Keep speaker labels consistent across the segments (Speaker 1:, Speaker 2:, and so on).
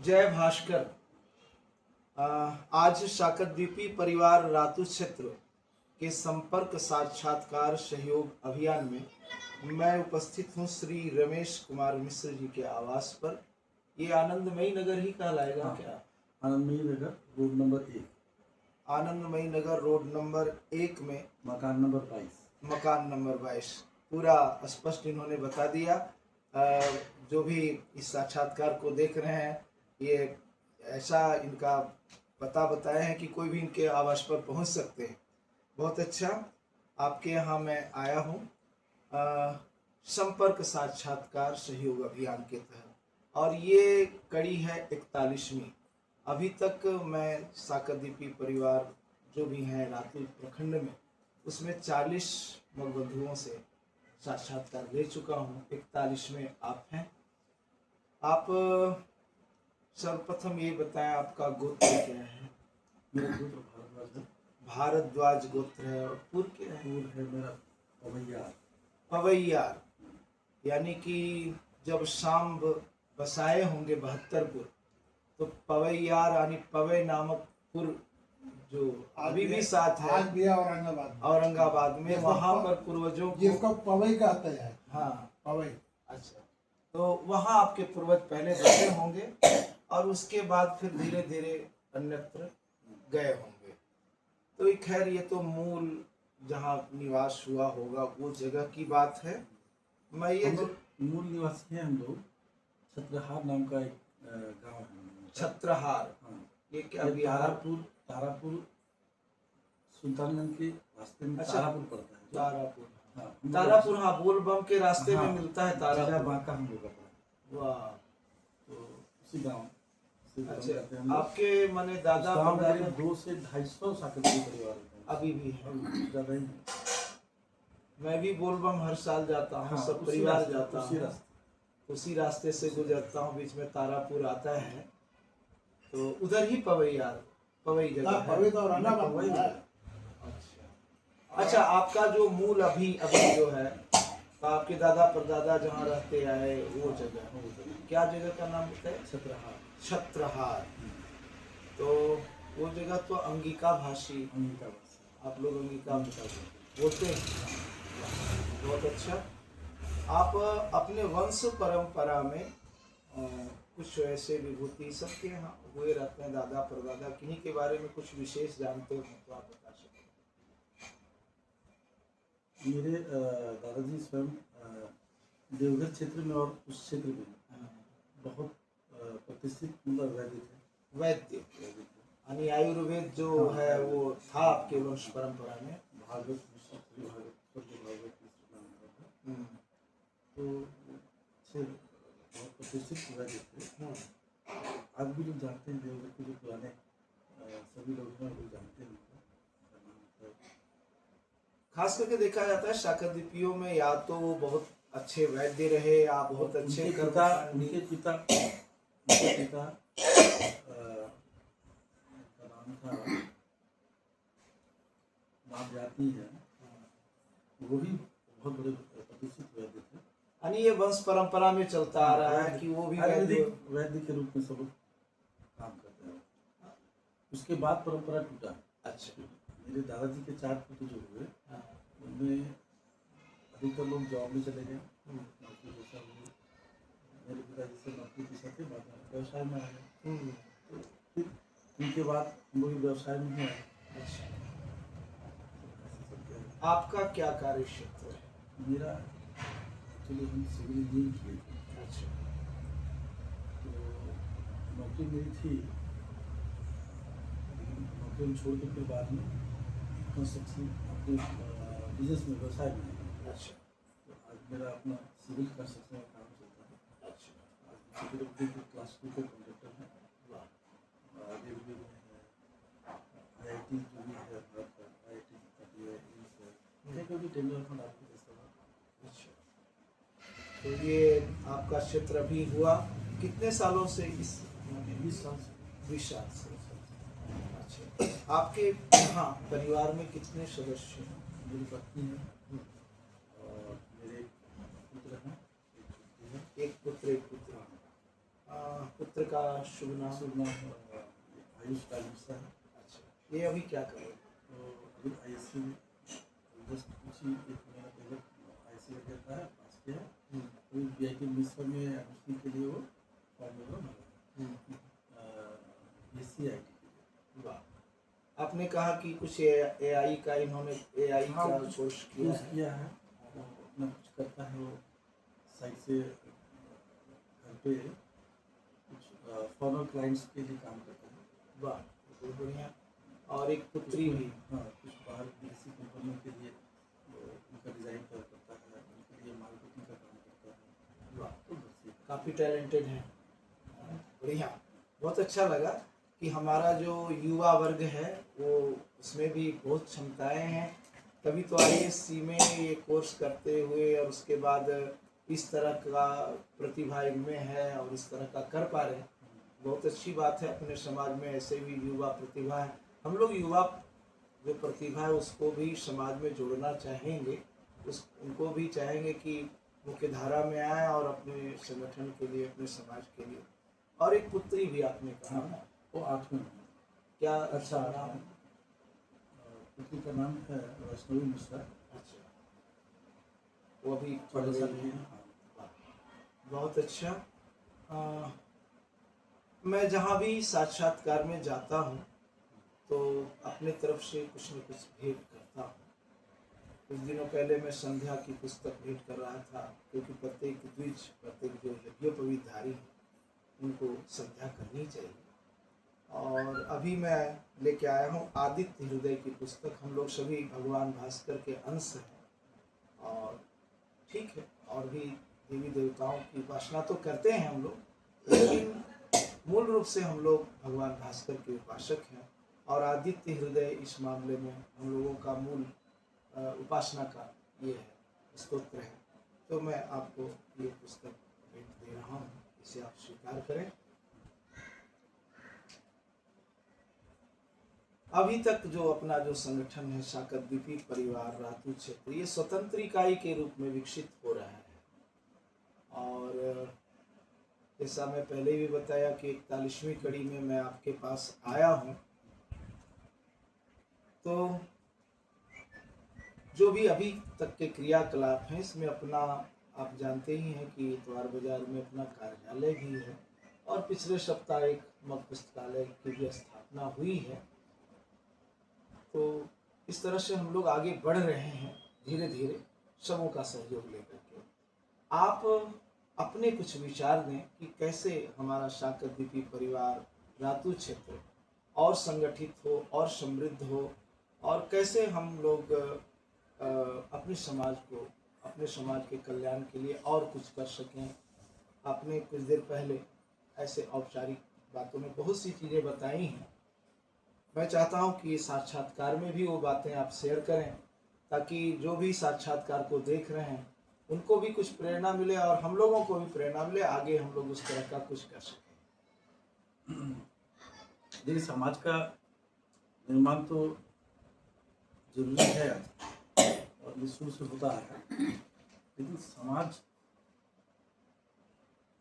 Speaker 1: जय भास्कर। आज शाकद्वीपी परिवार रातू क्षेत्र के संपर्क साक्षात्कार सहयोग अभियान में मैं उपस्थित हूँ श्री रमेश कुमार मिश्र जी के आवास पर। ये आनंदमयी नगर ही कहलाएगा? हाँ, क्या
Speaker 2: आनंदमयी नगर रोड नंबर 1,
Speaker 1: आनंदमयी नगर रोड नंबर 1 में
Speaker 2: मकान नंबर 22
Speaker 1: पूरा स्पष्ट इन्होंने बता दिया। जो भी इस साक्षात्कार को देख रहे हैं, ये ऐसा इनका पता बताए हैं कि कोई भी इनके आवास पर पहुंच सकते हैं। बहुत अच्छा, आपके यहाँ मैं आया हूँ संपर्क साक्षात्कार सहयोग अभियान के तहत, और ये कड़ी है 41वीं। अभी तक मैं शाकद्वीपी परिवार जो भी हैं रातू प्रखंड में, उसमें 40 बंधुओं से साक्षात्कार ले चुका हूँ। 41 में आप हैं। आप सर्वप्रथम ये बताएं, आपका गोत्र क्या है?
Speaker 2: मेरा गोत्र भारद्वाज है।
Speaker 1: भारद्वाज गोत्र है। और पूर्व क्या है?
Speaker 2: पूर्व है मेरा पवैयार।
Speaker 1: पवैयार, यानी कि जब शाम बसाए होंगे 72पुर, तो पवैयार यानी पवै नामक पुर जो अभी भी साथ है,
Speaker 3: आज भी
Speaker 1: औरंगाबाद में, वहाँ पर पूर्वजों को
Speaker 3: जिसको पवई कहते हैं।
Speaker 1: हाँ,
Speaker 3: पवई।
Speaker 1: अच्छा, तो वहाँ आपके पूर्वज पहले बसे होंगे और उसके बाद फिर धीरे धीरे अन्यत्र गए होंगे। तो ये खैर, ये तो मूल जहाँ निवास हुआ होगा वो जगह की बात है। मैं ये
Speaker 2: मूल निवासी हैं हम लोग। छत्रहार नाम का एक गांव है।
Speaker 1: छत्रहार,
Speaker 2: हाँ,
Speaker 1: ये क्या?
Speaker 2: ये तारापुर सुल्तानगंज के रास्ते में।
Speaker 1: अच्छा,
Speaker 2: तारापुर पड़ता है।
Speaker 1: तारापुर।
Speaker 2: हाँ,
Speaker 1: तारापुर, हाँ, बोलबम के रास्ते
Speaker 2: हाँ,
Speaker 1: में मिलता है तारापुर।
Speaker 2: बांका हम लोग का।
Speaker 1: वाह,
Speaker 2: तो उसी गाँव।
Speaker 1: अच्छा, आपके माने दादा परदादा
Speaker 2: 200 से 250 शाकद्वीपी परिवार होते हैं।
Speaker 1: अभी भी है?
Speaker 2: ज़्यादा ही।
Speaker 1: मैं भी बोलबम हर साल जाता हूँ।
Speaker 2: हाँ,
Speaker 1: सब परिवार जाता
Speaker 2: उसी
Speaker 1: हूँ, उसी रास्ते से गुजरता हूँ। बीच में तारापुर आता है, तो उधर ही पवई जगह है। अच्छा, आपका जो मूल अभी जो है, तो आपके दादा परदादा जहाँ रहते आए वो जगह, क्या जगह का नाम बताए? छत्रहार। तो वो जगह तो अंगिका भाषी, आप लोग अंगिका बोलते हैं। बहुत अच्छा। आप अपने वंश परंपरा में कुछ ऐसे विभूति सबके यहाँ हुए रहते हैं, दादा परदादा, किन्हीं के बारे में कुछ विशेष जानते हो तो आप बता सकते
Speaker 2: हैं। मेरे दादाजी स्वयं देवघर क्षेत्र में और उस क्षेत्र में बहुत प्रतिष्ठित वैद्य थे।
Speaker 1: यानी आयुर्वेद जो है वो था आपके वंश परंपरा में।
Speaker 2: भागवत तो अच्छे बहुत प्रतिष्ठित वैद्य थे। आज भी लोग जानते हैं, देवघर के जो पुराने सभी लोग जानते हैं।
Speaker 1: खास करके देखा जाता है शाकद्वीपियों में, या तो वो बहुत अच्छे वैद्य रहे या बहुत अच्छे
Speaker 2: उनके पिता नाम था नाम जाती है, वो भी बहुत बड़े प्रतिष्ठित वैद्य थे।
Speaker 1: यानी ये वंश परंपरा में चलता आ रहा है कि वो भी
Speaker 2: वैद्य के रूप में सब काम करते हैं। उसके बाद परंपरा टूटा। अच्छा, मेरे दादाजी के 4 पुत्र जो हुए, उनमें अधिकतर लोग जॉब में चले गए, नौकरी पेशा हुए। मेरे पिताजी से नौकरी पेशा थे, बाद में व्यवसाय में आ गए। तो फिर उनके बाद हम लोग व्यवसाय में ही आए। अच्छा,
Speaker 1: आपका क्या कार्य क्षेत्र है?
Speaker 2: मेरा एक्चुअली हम सिविल इंजीनियरिंग किए थे।
Speaker 1: अच्छा,
Speaker 2: तो नौकरी मेरी थी, लेकिन नौकरी छोड़ के फिर बाद में कंस्ट्रक्शन अपने बिजनेस में, व्यवसाय में। अच्छा, तो आज मेरा अपना सिविल कंस्ट्रक्शन का काम चलता है। अच्छा, आज क्लास 2 के कॉन्ट्रैक्टर हैं। आगे भी IIT जो भी है भारत का, IIT है, टेंडर फंड आपको देता है।
Speaker 1: अच्छा, तो ये आपका क्षेत्र अभी हुआ कितने सालों से?
Speaker 2: 20 साल से।
Speaker 1: 20 साल से। अच्छा, आपके यहाँ परिवार में कितने सदस्य हैं?
Speaker 2: मेरी पत्नी है और मेरे पुत्र हैं,
Speaker 1: एक पुत्र एक पुत्र। पुत्र छत्र का शुभ नाम?
Speaker 2: शुभ नाम आयुष राजमिश्रा है।
Speaker 1: अच्छा, ये अभी क्या कर रहे हैं?
Speaker 2: तो अभी ISC में जस्ट कुछ ही एक महीना पहले ISC वगैरह का है, पास किया है। अभी BIT मिश्रा में एडमिशन के लिए वो फॉर्म वगैरह भरा है SC/IT के लिए।
Speaker 1: वाह, आपने कहा कि कुछ AI का इन्होंने AI
Speaker 2: हाँ,
Speaker 1: का
Speaker 2: कुछ
Speaker 1: कोर्स किया
Speaker 2: कोर्स
Speaker 1: है।
Speaker 2: किया है, वो अपना कुछ करता है, वो साइड से घर पे कुछ फॉरनर क्लाइंट्स के लिए काम करता है।
Speaker 1: वाह, बहुत बढ़िया। और एक पुत्री भी?
Speaker 2: हाँ, कुछ बाहर विदेशी कंपनियों के लिए उनका डिज़ाइन करता है, उनके लिए मार्केटिंग का काम करता है।
Speaker 1: वाह,
Speaker 2: तो बस ये
Speaker 1: काफ़ी टैलेंटेड हैं। बढ़िया, बहुत अच्छा लगा कि हमारा जो युवा वर्ग है वो उसमें भी बहुत क्षमताएं हैं। तभी तो ISC में ये कोर्स करते हुए और उसके बाद इस तरह का प्रतिभा इनमें है और इस तरह का कर पा रहे हैं। बहुत अच्छी बात है, अपने समाज में ऐसे भी युवा प्रतिभा है। हम लोग युवा जो प्रतिभा है उसको भी समाज में जोड़ना चाहेंगे, उनको भी चाहेंगे कि मुख्य धारा में आए और अपने संगठन के लिए, अपने समाज के लिए। और एक पुत्री भी आपने कहा ना?
Speaker 2: हाँ, वो 8वीं में है।
Speaker 1: क्या
Speaker 2: अच्छा
Speaker 1: नाम?
Speaker 2: पुत्री का नाम है वैष्णवी मिश्रा।
Speaker 1: अच्छा, वो अभी
Speaker 2: 14 साल की
Speaker 1: है।
Speaker 2: है। हाँ।
Speaker 1: बहुत अच्छा। मैं जहाँ भी साक्षात्कार में जाता हूँ तो अपने तरफ से कुछ न कुछ भेंट करता हूँ। कुछ दिनों पहले मैं संध्या की पुस्तक भेंट कर रहा था, क्योंकि प्रत्येक द्विज, प्रत्येक जो यज्ञोपवीतधारी हैं उनको संध्या करनी चाहिए। और अभी मैं लेके आया हूँ आदित्य हृदय की पुस्तक। हम लोग सभी भगवान भास्कर के अंश हैं और ठीक है, और भी देवी देवताओं की उपासना तो करते हैं हम लोग, लेकिन मूल रूप से हम लोग भगवान भास्कर के उपासक हैं। और आदित्य हृदय इस मामले में हम लोगों का मूल उपासना का ये है, स्तोत्र है। तो मैं आपको ये पुस्तक भेंट दे रहा हूँ, इसे आप स्वीकार करें। अभी तक जो अपना जो संगठन है शाकरद्वीपी परिवार रातू क्षेत्र, ये स्वतंत्र इकाई के रूप में विकसित हो रहा है। और जैसा मैं पहले भी बताया कि 41वीं कड़ी में मैं आपके पास आया हूँ, तो जो भी अभी तक के क्रियाकलाप हैं इसमें अपना, आप जानते ही हैं कि इतवार बाजार में अपना कार्यालय भी है और पिछले सप्ताह एक मग पुस्तकालय की भी स्थापना हुई है। तो इस तरह से हम लोग आगे बढ़ रहे हैं धीरे धीरे, सबों का सहयोग लेकर के। आप अपने कुछ विचार दें कि कैसे हमारा शाकरद्वीपी परिवार रातू क्षेत्र और संगठित हो और समृद्ध हो, और कैसे हम लोग अपने समाज को, अपने समाज के कल्याण के लिए और कुछ कर सकें। आपने कुछ देर पहले ऐसे औपचारिक बातों में बहुत सी चीज़ें बताई हैं। मैं चाहता हूं कि साक्षात्कार में भी वो बातें आप शेयर करें, ताकि जो भी साक्षात्कार को देख रहे हैं उनको भी कुछ प्रेरणा मिले और हम लोगों को भी प्रेरणा मिले, आगे हम लोग उस तरह का कुछ कर सकें।
Speaker 2: देखिए, समाज का निर्माण तो जरूरी है आज और ये शुरू से होता है, लेकिन समाज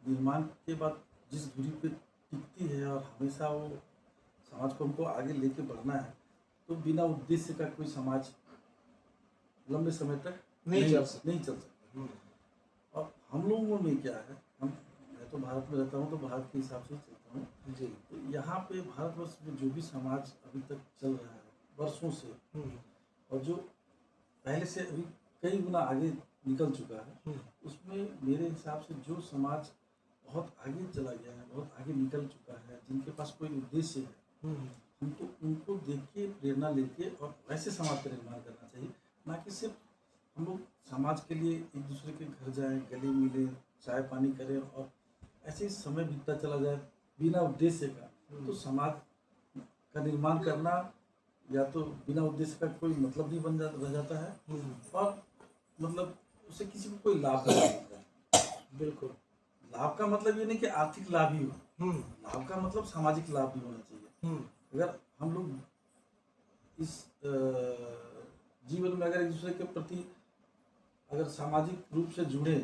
Speaker 2: निर्माण के बाद जिस दूरी पे टिकती है और हमेशा वो समाज को हमको आगे लेके बढ़ना है, तो बिना उद्देश्य का कोई समाज लंबे समय तक नहीं चल सकता। और हम लोगों में क्या है, मैं तो भारत में रहता हूँ तो भारत के हिसाब से चलता हूँ
Speaker 1: जी।
Speaker 2: तो यहाँ पे भारतवर्ष में जो भी समाज अभी तक चल रहा है वर्षों से, और जो पहले से अभी कई गुना आगे निकल चुका है, उसमें मेरे हिसाब से जो समाज बहुत आगे चला गया है, बहुत आगे निकल चुका है, जिनके पास कोई उद्देश्य है, हमको उनको देख के प्रेरणा लेके और वैसे समाज का निर्माण करना चाहिए। ना कि सिर्फ हम लोग समाज के लिए एक दूसरे के घर जाएं, गले मिले, चाय पानी करें और ऐसे ही समय बीतता चला जाए बिना उद्देश्य का। तो समाज का निर्माण करना या तो बिना उद्देश्य का कोई मतलब नहीं रह जाता है, और मतलब उससे किसी को कोई लाभ नहीं मिलता है।
Speaker 1: बिल्कुल,
Speaker 2: लाभ का मतलब ये नहीं कि आर्थिक लाभ ही हो, लाभ का मतलब सामाजिक लाभ भी होना चाहिए। अगर हम लोग इस जीवन में अगर एक दूसरे के प्रति अगर सामाजिक रूप से जुड़े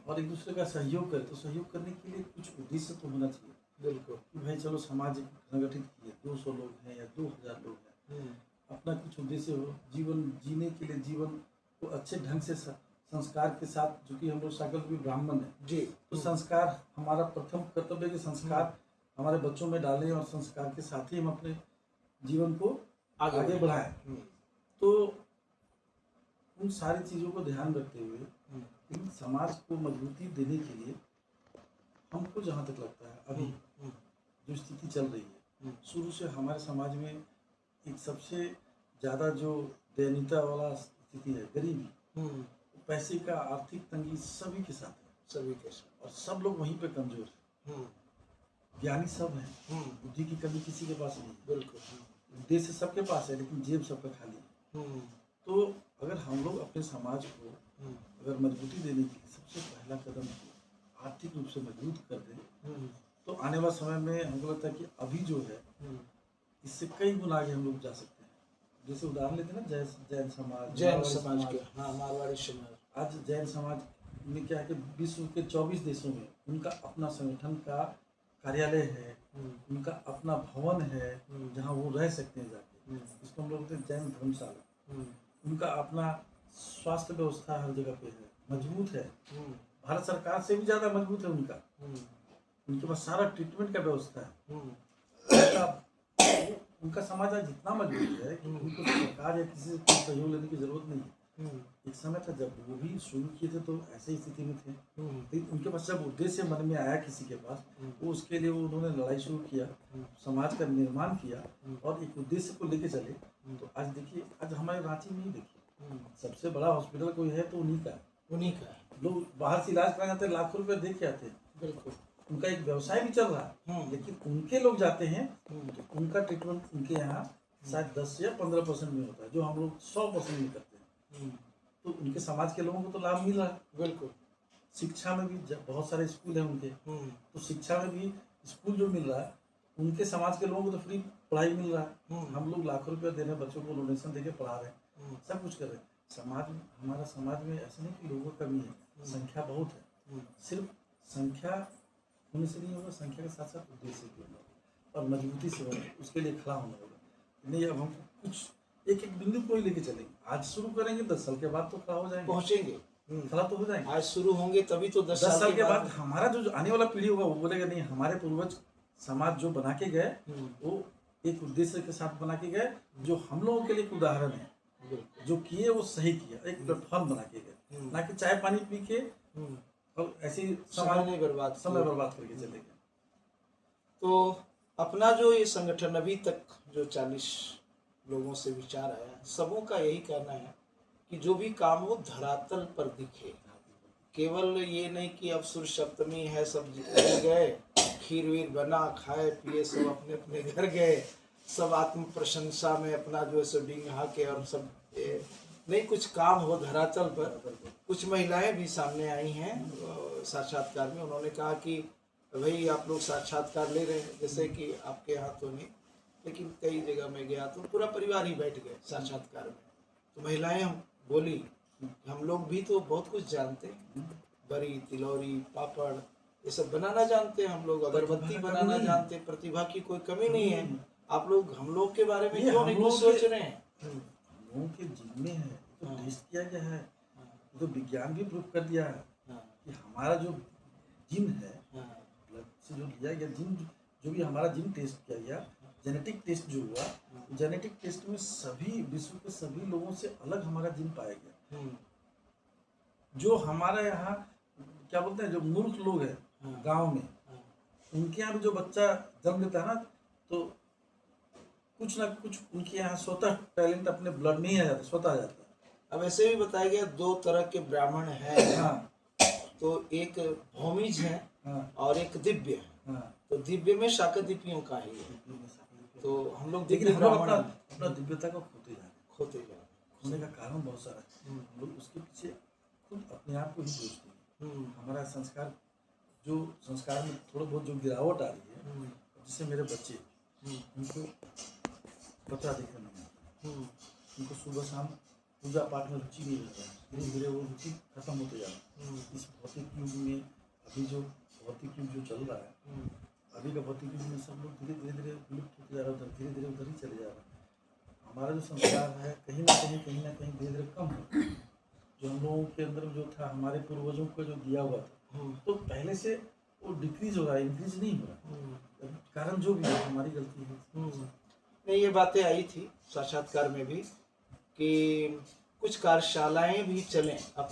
Speaker 2: और एक दूसरे का सहयोग करें, तो सहयोग करने के लिए कुछ उद्देश्य तो होना चाहिए।
Speaker 1: बिल्कुल।
Speaker 2: कि भाई चलो समाज संगठित किए, 200 लोग हैं या 2000 लोग हैं, अपना कुछ उद्देश्य हो, जीवन जीने के लिए जीवन को अच्छे ढंग से संस्कार के साथ, चूंकि हम लोग सकल भी ब्राह्मण हैं
Speaker 1: जी।
Speaker 2: तो संस्कार हमारा प्रथम कर्तव्य है कि संस्कार हमारे बच्चों में डालें और संस्कार के साथ ही हम अपने जीवन को आगे बढ़ाएं। तो उन सारी चीज़ों को ध्यान रखते हुए इन समाज को मजबूती देने के लिए हमको जहाँ तक लगता है अभी जो स्थिति चल रही है, शुरू से हमारे समाज में एक सबसे ज़्यादा जो दयनीयता वाला स्थिति है, गरीबी, पैसे का आर्थिक तंगी सभी के साथ है,
Speaker 1: सभी के साथ,
Speaker 2: और सब लोग वहीं पे कमजोर हैं। ज्ञानी सब हैं, बुद्धि की कमी किसी के पास नहीं है।
Speaker 1: बिल्कुल।
Speaker 2: उद्देश्य सबके पास है लेकिन जेब सबका खाली है। तो अगर हम लोग अपने समाज को अगर मजबूती देने के लिए सबसे पहला कदम आर्थिक रूप से मजबूत कर दें तो आने वाले समय में हमको लगता है कि अभी जो है इससे कई गुना आगे हम लोग जा सकते हैं। जैसे उदाहरण लेते हैं ना, जैन समाज
Speaker 1: के, हाँ, मारवाड़ी समाज।
Speaker 2: आज जैन समाज में क्या है कि विश्व के 24 देशों में उनका अपना संगठन का कार्यालय है, उनका अपना भवन है जहाँ वो रह सकते हैं जाके, इसको हम लोग बोलते हैं जैन धर्मशाला। उनका अपना स्वास्थ्य व्यवस्था हर जगह पे है, मजबूत है, भारत सरकार से भी ज़्यादा मजबूत है उनका। उनके पास सारा ट्रीटमेंट का व्यवस्था है। उनका समाज आज जितना मजबूत है कि उनको सरकार या किसी से कोई सहयोग लेने की जरूरत नहीं है। एक समय था जब वो भी शुरू किए थे तो ऐसे स्थिति में थे, लेकिन उनके पास जब उद्देश्य मन में आया किसी के पास, वो उसके लिए उन्होंने लड़ाई शुरू किया, समाज का निर्माण किया और एक उद्देश्य को लेके चले। तो आज देखिए, आज हमारे रांची में ही देखिए सबसे बड़ा हॉस्पिटल कोई है तो उन्हीं का है। लोग बाहर से इलाज कराने जाते हैं, लाखों रुपए दे के आते हैं।
Speaker 1: बिल्कुल।
Speaker 2: उनका एक व्यवसाय भी चल रहा है, लेकिन उनके लोग जाते हैं तो उनका ट्रीटमेंट उनके यहाँ शायद 10 या 15% में होता है, जो हम लोग 100% में करते हैं। तो उनके समाज के लोगों को तो लाभ मिल रहा है।
Speaker 1: बिल्कुल।
Speaker 2: शिक्षा में भी बहुत सारे स्कूल हैं उनके, तो शिक्षा में भी स्कूल जो मिल रहा है उनके समाज के लोगों को तो फ्री पढ़ाई मिल रहा है। हम लोग लाखों रुपया दे रहे हैं, बच्चों को डोनेशन देके पढ़ा रहे हैं, सब कुछ कर रहे हैं। हमारा समाज में ऐसा नहीं कि लोगों की कमी है, संख्या बहुत है। सिर्फ संख्या होने से नहीं होगा, संख्या के साथ साथ उद्देश्य भी होगा और मजबूती से होगा, उसके लिए खड़ा होना होगा। नहीं, अब हम कुछ एक एक बिंदु को ही लेके चलेंगे। आज शुरू करेंगे, 10 साल के बाद तो खड़ा हो जाएंगे,
Speaker 1: पहुंचेंगे,
Speaker 2: खड़ा तो हो जाएंगे।
Speaker 1: आज शुरू होंगे तभी तो 10
Speaker 2: साल के बाद हमारा जो आने वाला पीढ़ी होगा वो बोलेगा नहीं, हमारे पूर्वज समाज जो बना के गए वो एक उद्देश्य के साथ बना के गए, जो हम लोगों के लिए एक उदाहरण है, जो किए वो सही किया, एक प्लेटफॉर्म बना के गए, ना कि चाय पानी पी के और ऐसे
Speaker 1: समय बर्बाद
Speaker 2: करके चले गए।
Speaker 1: तो अपना जो ये संगठन अभी तक जो 40 लोगों से विचार आया, सबों का यही कहना है कि जो भी काम हो धरातल पर दिखे। केवल ये नहीं कि अब सूर्य सप्तमी है, सब निकल गए, खीर वीर बना, खाए पिए, सब अपने अपने घर गए, सब आत्म प्रशंसा में अपना जो है सो डिंगा के और सब नहीं, कुछ काम हो धरातल पर। कुछ महिलाएं भी सामने आई हैं साक्षात्कार में, उन्होंने कहा कि भाई आप लोग साक्षात्कार ले रहे हैं, जैसे कि आपके यहाँ तो नहीं, लेकिन कई जगह में गया तो पूरा परिवार ही बैठ गए साक्षात्कार में। तो महिलाएं बोली हम लोग भी तो बहुत कुछ जानते हैं, बड़ी तिलौरी पापड़ ये सब बनाना जानते हैं, हम लोग अगरबत्ती बनाना जानते हैं, प्रतिभा की कोई कमी नहीं है। आप लोग हम लोग के बारे में क्यों नहीं कुछ सोच रहे हैं?
Speaker 2: लोगों के जीवन में है तो टेस्ट किया गया है, तो विज्ञान भी प्रूव कर दिया है कि हमारा जो जीन है, ब्लड से जो लिया गया जीन, जो भी हमारा जीन टेस्ट किया गया, जेनेटिक टेस्ट जो हुआ, जेनेटिक टेस्ट में सभी विश्व के सभी लोगों से अलग हमारा जीन पाया गया। जो हमारे यहाँ क्या बोलते हैं, जो मूर्ख लोग हैं गांव में, उनके यहाँ भी जो बच्चा जन्म लेता है ना, तो कुछ ना कुछ उनके यहाँ स्वतः टैलेंट अपने ब्लड में ही आ जाता है, स्वतः आ जाता है।
Speaker 1: अब ऐसे भी बताया गया 2 तरह के ब्राह्मण हैं, तो एक भौमिज है और एक दिव्य है। तो दिव्य में शाकदीपियों का ही है, तो हम लोग दिव्य ब्राह्मण
Speaker 2: अपना दिव्यता को खोते जा रहे हैं। खोने का कारण बहुत सारा है, हम लोग उसके पीछे खुद अपने आप को ही दोषते हैं। हमारा संस्कार में थोड़ा बहुत जो गिरावट आ रही है, जिससे मेरे बच्चे उनको पता देखने नहीं आता, उनको सुबह शाम पूजा पाठ में रुचि नहीं रहता है, धीरे धीरे वो रुचि खत्म होते जा रहा है। इस भौतिक युग में अभी जो भौतिक युग जो चल रहा है, अभी का भौतिकी में सब लोग धीरे धीरे धीरे लुप्त होते जा रहा है, उधर धीरे धीरे उधर ही चले जा रहा है। हमारा जो संस्कार है कहीं ना कहीं धीरे धीरे कम हो, जो हम लोगों के अंदर जो था हमारे पूर्वजों को जो दिया हुआ था, तो पहले से वो डिक्रीज हो रहा है, इंक्रीज नहीं हो रहा। कारण जो भी है हमारी गलती है।
Speaker 1: नहीं, ये बातें आई थी साक्षात्कार में भी कि कुछ कार्यशालाएं भी चलें अब,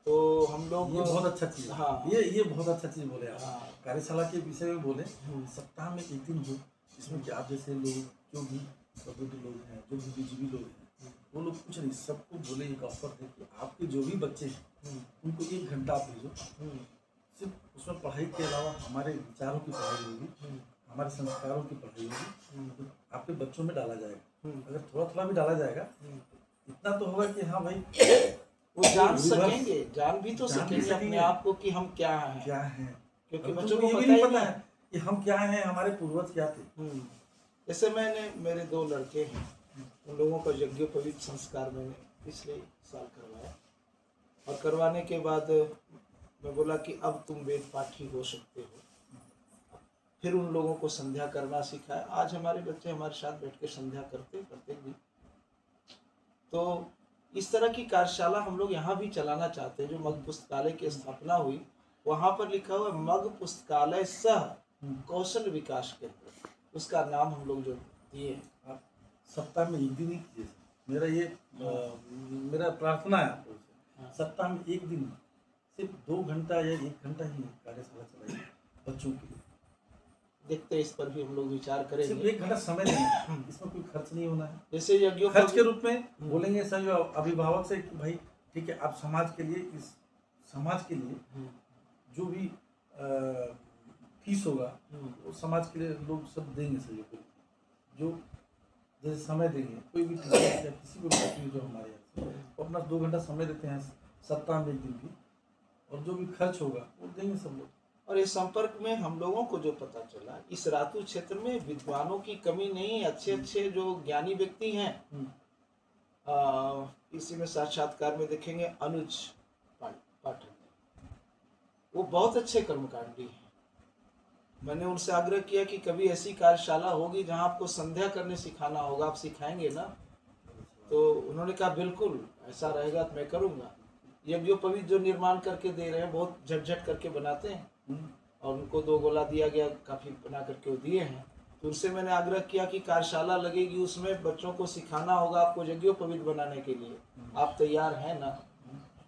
Speaker 1: तो हम लोग
Speaker 2: ये बहुत अच्छा चीज़ है।
Speaker 1: हाँ
Speaker 2: ये बहुत अच्छा चीज़ बोले आप।
Speaker 1: हाँ
Speaker 2: कार्यशाला के विषय में बोले, सप्ताह में एक दिन हो जिसमें कि आप जैसे लोग जो भी प्रबुद्ध लोग हैं, जो भी बीजीबी लोग हैं, वो लोग कुछ नहीं, सबको बोले एक ऑफर दे कि आपके जो भी बच्चे हैं उनको 1 घंटा आप भेजो, सिर्फ उसमें पढ़ाई के अलावा हमारे विचारों की पढ़ाई होगी, हमारे संस्कारों की पढ़ाई होगी, तो आपके बच्चों में डाला जाएगा। अगर थोड़ा थोड़ा भी डाला जाएगा, इतना तो होगा कि हाँ भाई
Speaker 1: वो जान सकेंगे, जान भी तो
Speaker 2: जान भी
Speaker 1: सकेंगे अपने
Speaker 2: सकेंगे।
Speaker 1: आप को कि हम क्या हैं,
Speaker 2: क्या है,
Speaker 1: क्योंकि
Speaker 2: अब
Speaker 1: बच्चों
Speaker 2: तो
Speaker 1: को
Speaker 2: ये भी
Speaker 1: पता
Speaker 2: नहीं
Speaker 1: ही
Speaker 2: पता
Speaker 1: नहीं।
Speaker 2: है कि हम क्या हैं, हमारे पूर्वज क्या थे।
Speaker 1: जैसे मेरे 2 लड़के हैं, उन लोगों का यज्ञोपवीत संस्कार मैंने पिछले साल करवाया, और करवाने के बाद मैं बोला कि अब तुम वेद पाठी हो सकते हो। फिर उन लोगों को संध्या करना सिखाया। आज हमारे बच्चे हमारे साथ बैठ के संध्या करते भी। तो इस तरह की कार्यशाला हम लोग यहाँ भी चलाना चाहते हैं। जो मग पुस्तकालय की स्थापना हुई, वहाँ पर लिखा हुआ मग पुस्तकालय सह कौशल विकास केंद्र, उसका नाम हम लोग जो दिए हैं।
Speaker 2: आप सप्ताह में एक दिन ही कीजिए। मेरा ये मेरा प्रार्थना है आपको से। सप्ताह में एक दिन सिर्फ 2 घंटा या 1 घंटा ही कार्यशाला चलाइए बच्चों के लिए।
Speaker 1: देखते हैं, इस पर भी हम लोग विचार
Speaker 2: सिर्फ
Speaker 1: करेंगे।
Speaker 2: 1 घंटा समय देना, इसमें कोई खर्च नहीं होना है।
Speaker 1: जैसे यज्ञों
Speaker 2: खर्च के रूप में बोलेंगे सभी अभिभावक से कि भाई ठीक है, आप समाज के लिए, इस समाज के लिए जो भी फीस होगा वो समाज के लिए लोग सब देंगे सहयोग, जो जैसे समय देंगे कोई भी टीचर या किसी को भी जो हमारे यहाँ से वो अपना 2 घंटा समय देते हैं सप्ताह में एक दिन भी, और जो भी खर्च होगा वो देंगे सब लोग।
Speaker 1: और इस संपर्क में हम लोगों को जो पता चला, इस रातू क्षेत्र में विद्वानों की कमी नहीं, अच्छे जो ज्ञानी व्यक्ति हैं। इसी में साक्षात्कार में देखेंगे अनुज पाठक, वो बहुत अच्छे कर्मकांडी हैं। मैंने उनसे आग्रह किया कि कभी ऐसी कार्यशाला होगी जहां आपको संध्या करने सिखाना होगा, आप सिखाएंगे ना? तो उन्होंने कहा बिल्कुल, ऐसा रहेगा तो मैं करूँगा। यज्ञोपवीत जो निर्माण करके दे रहे हैं, बहुत झटझट करके बनाते हैं, और उनको 2 गोला दिया गया, काफ़ी बना करके वो दिए हैं। तो उनसे मैंने आग्रह किया कि कार्यशाला लगेगी, उसमें बच्चों को सिखाना होगा आपको यज्ञोपवीत बनाने के लिए, आप तैयार हैं ना?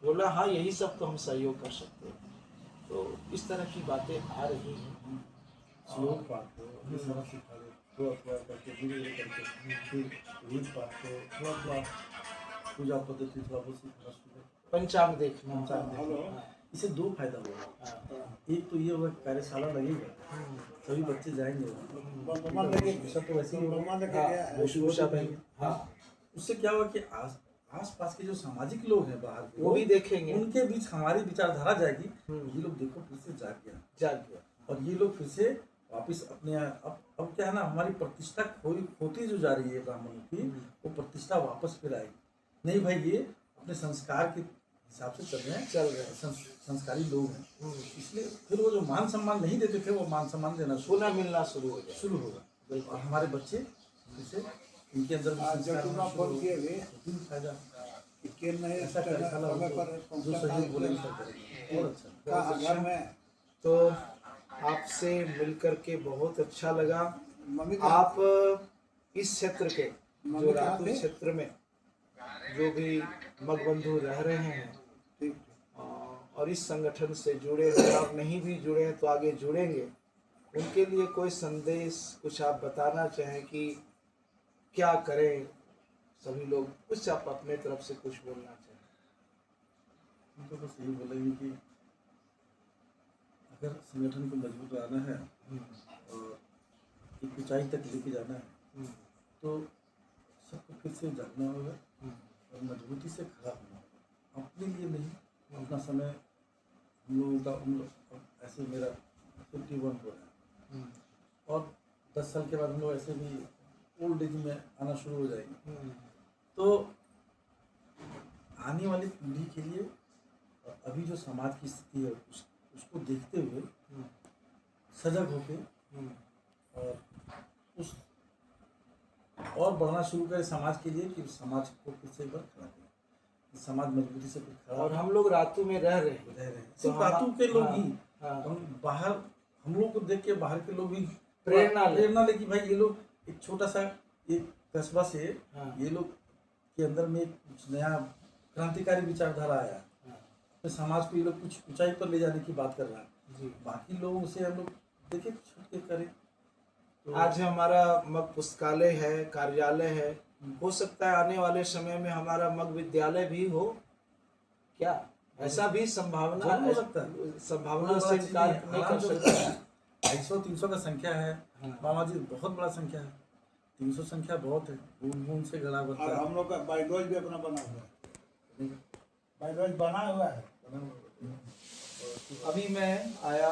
Speaker 1: बोला हाँ, यही सब तो हम सहयोग कर सकते हैं। तो इस तरह की बातें आ रही हैं।
Speaker 2: श्लोक पाठ को ये सारा सिखा दो, थोड़ा करके धीरे धीरे करके, फिर वेद पाठ को थोड़ा पूजा पद्धति थोड़ा बहुत सीखना शुरू करो।
Speaker 1: पंचांग देखना,
Speaker 2: इससे 2 फायदा होगा। एक तो ये होगा कि कार्यशाला लगेगा, सभी बच्चे जाएंगे, सब तो वैसे ही होगा। उससे क्या होगा कि आस पास के जो सामाजिक लोग हैं बाहर के,
Speaker 1: वो भी देखेंगे,
Speaker 2: उनके बीच हमारी विचारधारा जाएगी। ये लोग देखो फिर से जाग गया, और ये लोग फिर से वापिस अपने अब क्या है ना, हमारी प्रतिष्ठा खोती जो जा रही है ब्राह्मणों की, वो प्रतिष्ठा वापस फिर आएगी। नहीं भाई, ये अपने संस्कार के हिसाब से चल रहे हैं, संस्कारी लोग हैं, इसलिए फिर वो जो मान सम्मान नहीं देते थे वो मान सम्मान देना
Speaker 1: पुनः मिलना शुरू होगा।
Speaker 2: और हमारे बच्चे जैसे इनके अंदर फायदा ऐसा कार्यशाला जो सहयोग बोले बहुत अच्छा।
Speaker 1: तो आपसे मिलकर के बहुत अच्छा लगा। आप इस क्षेत्र के, जो रातू क्षेत्र में जो भी मगबंधु रह रहे हैं और इस संगठन से जुड़े हैं, आप नहीं भी जुड़े हैं तो आगे जुड़ेंगे, उनके लिए कोई संदेश कुछ आप बताना चाहें कि क्या करें सभी लोग, कुछ आप अपने तरफ से कुछ बोलना चाहें?
Speaker 2: उनको बस यही बोलेंगे कि अगर संगठन को मजबूत बनाना है और एक ऊंचाई तक लेके जाना है, तो सबको फिर से जागना होगा और मजबूती से खड़ा होना होगा। अपने लिए नहीं, अपना समय हम लोगों का ऐसे मेरा 51 हो रहा है, और 10 साल के बाद हम लोग ऐसे भी ओल्ड एज में आना शुरू हो जाएंगे। तो आने वाली पीढ़ी के लिए अभी जो समाज की स्थिति है उसको देखते हुए सजग होकर और उस और बढ़ना शुरू करे समाज के लिए कि समाज को फिर से एक बार खड़ा करें, समाज मजबूती से फिर खड़ा
Speaker 1: और हम लोग रातू में रह रहे हैं।
Speaker 2: रह रहे हैं।
Speaker 1: तो
Speaker 2: सिर्फ रातू के लोग ही,
Speaker 1: हाँ,
Speaker 2: हम बाहर, हम लोग को देख के बाहर के लोग भी
Speaker 1: प्रेरणा
Speaker 2: ले कि भाई ये लोग एक छोटा सा एक कस्बा से
Speaker 1: हाँ,
Speaker 2: ये लोग के अंदर में एक नया क्रांतिकारी विचारधारा आया, तो समाज को ये लोग कुछ ऊंचाई पर ले जाने की बात कर रहा है
Speaker 1: जी।
Speaker 2: बाकी लोगों से हम लोग देखे छुट के करें। तो
Speaker 1: आज हमारा मग पुस्तकालय है, कार्यालय है, हो सकता है आने वाले समय में हमारा मग विद्यालय भी हो, क्या ऐसा भी संभावना
Speaker 2: जरूर हो सकता है।
Speaker 1: संभावना से इनकार नहीं कर सकते।
Speaker 2: 250-300 का संख्या है
Speaker 1: हाँ।
Speaker 2: मामा जी, बहुत बड़ा संख्या है। 300 संख्या बहुत है, बूंद बूंद से गड़ा बनता
Speaker 3: और
Speaker 2: है।
Speaker 3: हम लोग का बाइडोज भी अपना बना हुआ है, बाइडोज बना हुआ है।
Speaker 1: अभी मैं आया,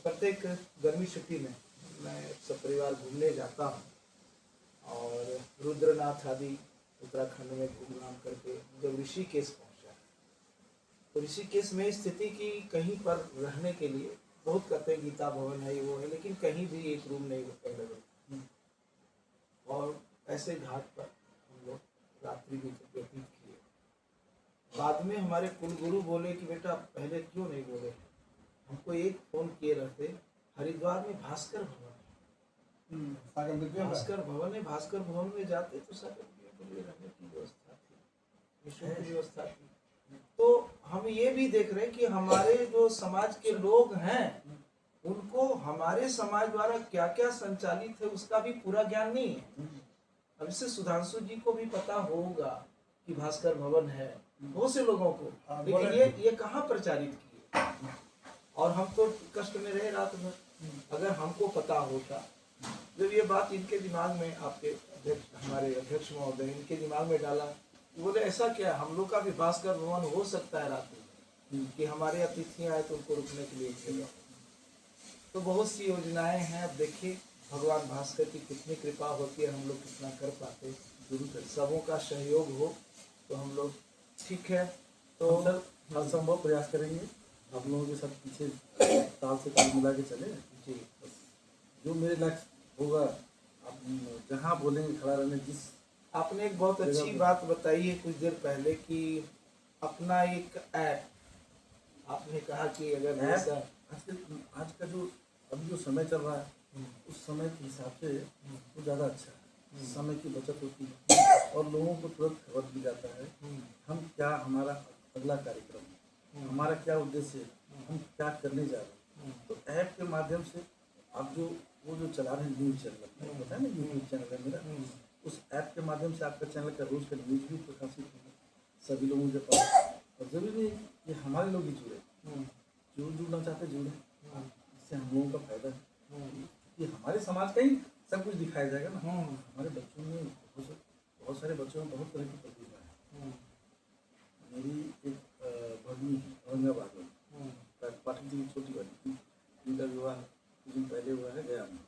Speaker 1: प्रत्येक गर्मी छुट्टी में मैं सब परिवार घूमने जाता हूँ और रुद्रनाथ आदि उत्तराखंड में घूम घाम करके जब ऋषिकेश पहुँचा, तो ऋषिकेश में स्थिति की कहीं पर रहने के लिए बहुत कहते हैं गीता भवन है, वो है, लेकिन कहीं भी एक रूम नहीं अवेलेबल। और ऐसे घाट पर हम लोग रात्रि भी व्यतीत किए। बाद में हमारे कुलगुरु बोले कि बेटा पहले क्यों नहीं बोले, हमको एक फोन किए रहते, हरिद्वार में भास्कर भवन है, भास्कर भवन है, भास्कर भवन में जाते तो सब रहने की व्यवस्था थी, विश्व की व्यवस्था थी। तो हम ये भी देख रहे हैं कि हमारे जो समाज के लोग हैं उनको हमारे समाज द्वारा क्या क्या संचालित है उसका भी पूरा ज्ञान नहीं है। अब इससे सुधांशु जी को भी पता होगा कि भास्कर भवन है, बहुत से लोगों को, लेकिन ये कहाँ प्रचारित किए, और हम तो कष्ट में रहे रात भर। अगर हमको पता होता, जब ये बात इनके दिमाग में, आपके अध्यक्ष, हमारे अध्यक्ष महोदय, इनके दिमाग में डाला, बोले ऐसा क्या, हम लोग का भी भास्कर भवन हो सकता है रात में, कि हमारे अतिथि आए तो उनको रुकने के लिए जगह। तो बहुत सी योजनाएं हैं। अब देखिए भगवान भास्कर की कितनी कृपा होती है, हम लोग कितना कर पाते। जरूर सबों का सहयोग हो तो हम लोग ठीक है। तो
Speaker 2: हम सर हर संभव प्रयास करेंगे, आप लोगों के साथ पीछे ताल से ताल मिला के चले जी। जो मेरे लक्ष्य होगा, आप जहाँ बोलेंगे खड़ा रहने। जिस
Speaker 1: आपने एक बहुत अच्छी बात बताई है कुछ देर पहले कि अपना एक ऐप, आपने कहा कि अगर ऐसा
Speaker 2: आज का जो अभी जो समय चल रहा है उस समय के हिसाब से वो ज़्यादा अच्छा है। समय की बचत होती है और लोगों को तुरंत खबर दी जाता है हम क्या, हमारा अगला कार्यक्रम है, हमारा क्या उद्देश्य है, हम क्या करने जा रहे हैं। तो ऐप के माध्यम से आप जो वो जो चला रहे हैं न्यूज़ चैनल, पता है ना यूट्यूब चैनल है मेरा, उस ऐप के माध्यम से आपका चैनल का रोज का न्यूज़ भी प्रकाशित होगा सभी लोगों के पास। और जरूरी नहीं कि हमारे लोग ही जुड़े, जो जुड़ना चाहते जुड़े, इससे हम लोगों का फायदा है। ये हमारे समाज का ही सब कुछ दिखाया जाएगा ना। हमारे बच्चों में बहुत सारे बच्चों में बहुत तरह की प्रतिभा है। मेरी एक भगिनी है औरंगाबाद में, पाठक जी की छोटी बहन, जिनका विवाह कुछ दिन पहले हुआ है गया में।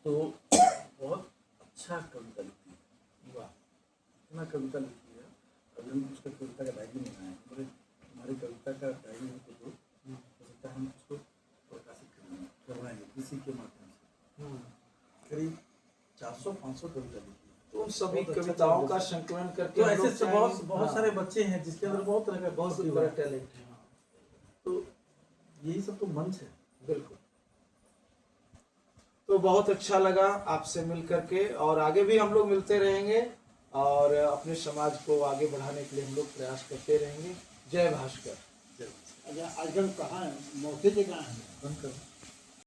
Speaker 2: तो बहुत अच्छा कविता लिखती है, वाह इतना कविता लिखती है। अभी हम उसका कविता का डायरी बनाए हैं, बोले हमारी कविता का डायरी हमको दो, हो सकता है हम उसको प्रकाशित करवाएंगे किसी के माध्यम से। करीब 400-500 कविता लिखी है।
Speaker 1: तो उन सभी कविताओं का संकलन करके
Speaker 2: तो ऐसे बहुत सारे बच्चे हैं जिसके अंदर बहुत तरह का
Speaker 1: बहुत बड़ा टैलेंट है।
Speaker 2: तो यही सब तो मंच है।
Speaker 1: बिल्कुल। तो बहुत अच्छा लगा आपसे मिल करके, और आगे भी हम लोग मिलते रहेंगे और अपने समाज को आगे बढ़ाने के लिए हम लोग प्रयास करते रहेंगे। जय भास्कर।
Speaker 3: अच्छा आजकल कहाँ है, मौके से कहाँ है?
Speaker 2: बंद करो।